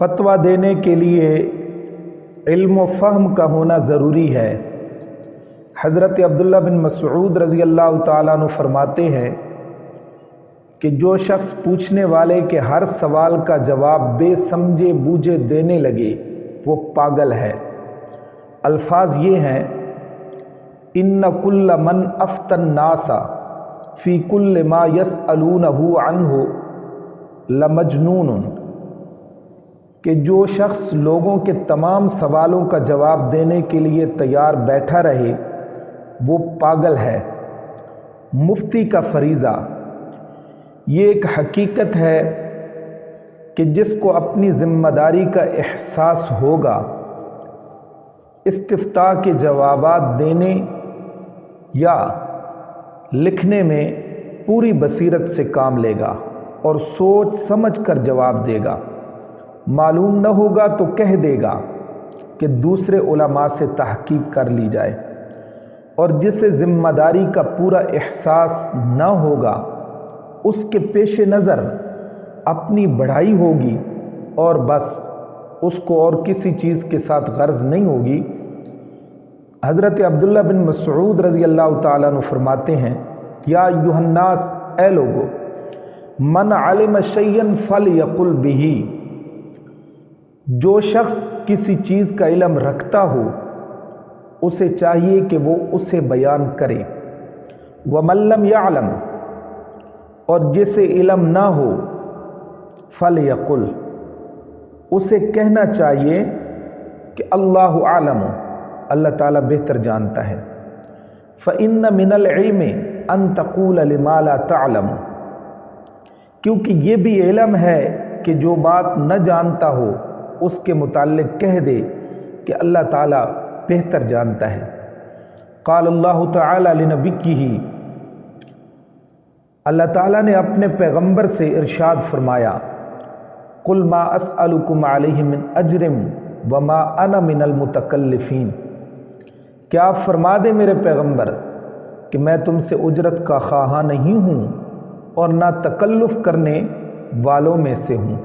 فتویٰ دینے کے لیے علم و فہم کا ہونا ضروری ہے۔ حضرت عبداللہ بن مسعود رضی اللہ تعالیٰ عنہ فرماتے ہیں کہ جو شخص پوچھنے والے کے ہر سوال کا جواب بے سمجھے بوجھے دینے لگے وہ پاگل ہے۔ الفاظ یہ ہیں، ان کل من افتى الناس فی کل ما یسألونہ عنہ لمجنون، کہ جو شخص لوگوں کے تمام سوالوں کا جواب دینے کے لیے تیار بیٹھا رہے وہ پاگل ہے۔ مفتی کا فریضہ، یہ ایک حقیقت ہے کہ جس کو اپنی ذمہ داری کا احساس ہوگا استفتاء کے جوابات دینے یا لکھنے میں پوری بصیرت سے کام لے گا اور سوچ سمجھ کر جواب دے گا۔ معلوم نہ ہوگا تو کہہ دے گا کہ دوسرے علماء سے تحقیق کر لی جائے، اور جسے ذمہ داری کا پورا احساس نہ ہوگا اس کے پیش نظر اپنی بڑائی ہوگی اور بس اس کو اور کسی چیز کے ساتھ غرض نہیں ہوگی۔ حضرت عبداللہ بن مسعود رضی اللہ تعالیٰ عنہ فرماتے ہیں، یا ایھا الناس، اے لوگو، من علم شیئا فلیقل بہ، جو شخص کسی چیز کا علم رکھتا ہو اسے چاہیے کہ وہ اسے بیان کرے، ومن لم یعلم، اور جسے علم نہ ہو فلیقل، اسے کہنا چاہیے کہ اللہ اعلم، اللہ تعالیٰ بہتر جانتا ہے۔ فإن من العلم ان تقول لما لا تعلم، کیونکہ یہ بھی علم ہے کہ جو بات نہ جانتا ہو اس کے متعلق کہہ دے کہ اللہ تعالیٰ بہتر جانتا ہے۔ قال اللہ تعالیٰ لنبیہ، اللہ تعالیٰ نے اپنے پیغمبر سے ارشاد فرمایا، قل ما اسألکم علیہ من اجر وما انا من المتکلفین، کیا آپ فرما دیں میرے پیغمبر کہ میں تم سے اجرت کا خواہاں نہیں ہوں اور نہ تکلف کرنے والوں میں سے ہوں۔